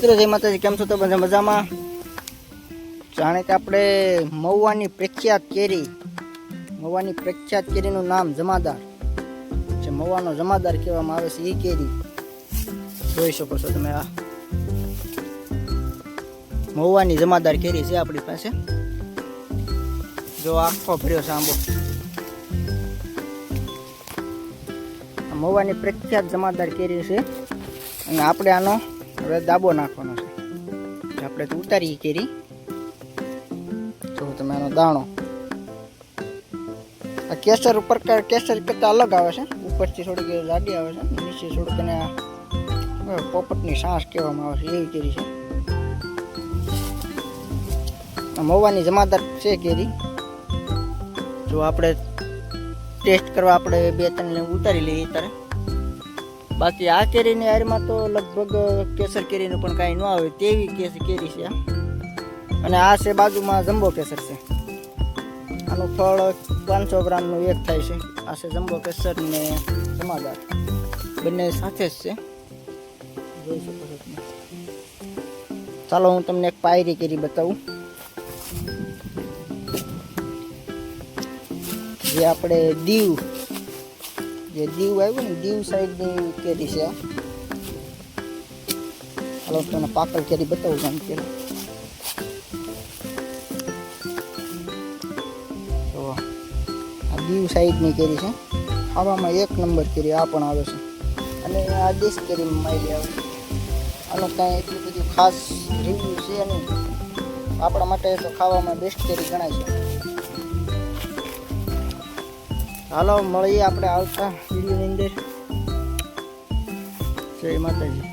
મિત્રો જય માતાજી, કેમ છો? તો બધા મજામાં? જાણે કે આપણે મહુવાની પ્રખ્યાત કેરીનું નામ જમાદાર, જે મહુવાનો જમાદાર કહેવામાં આવે છે, એ કેરી જોઈ શકો છો તમે. આ મહુવાની જમાદાર કેરી છે આપણી પાસે. જો આખો ભર્યો છે આંબો. મહુવાની પ્રખ્યાત જમાદાર કેરી છે અને આપણે આનો હવે દાબો નાખવાનો છે. આપણે તો ઉતારી કેરી. જો તમે આનો દાણો, આ કેસર પ્રકાર કેસર કરતા અલગ આવે છે. ઉપરથી થોડીક જાડી આવે છે, નીચે થોડુંક એને પોપટની સાસ કહેવામાં આવે છે, એવી કેરી છે. મહુવાની જમાદાર છે કેરી. જો આપણે ટેસ્ટ કરવા આપણે 2-3 ઉતારી લઈએ ત્યારે. બાકી આ કેરીની હારમાં તો લગભગ કેસર કેરીનું પણ કાંઈ ન આવે તેવી કેરી છે. અને આ છે બાજુમાં જમ્બો કેસર છે. આનું ફળ 500 ગ્રામનું એક થાય છે. આ છે જમ્બો કેસર ને જમાદાર, બંને સાથે જ છે, જોઈ શકો છો તમે. ચાલો હું તમને એક પાયરી કેરી બતાવું, જે આપણે દીવ આવ્યું ને, દીવ સાઈડની કેરી છે. હાલો તમને પાકલ કેરી બતાવું છું. પેલા તો આ દીવ સાઈડની કેરી છે. ખાવામાં 1 નંબર કેરી આ પણ આવે છે. અને આ દેશ કેરીમાં મારી આવે છે. આનું કાંઈ એટલું બધું ખાસ રિવ્યુ છે નહીં. આપણા માટે તો ખાવામાં બેસ્ટ કેરી ગણાય છે. હાલો મળીએ આપણે આવતા વિડીયોની અંદર. જય માતાજી.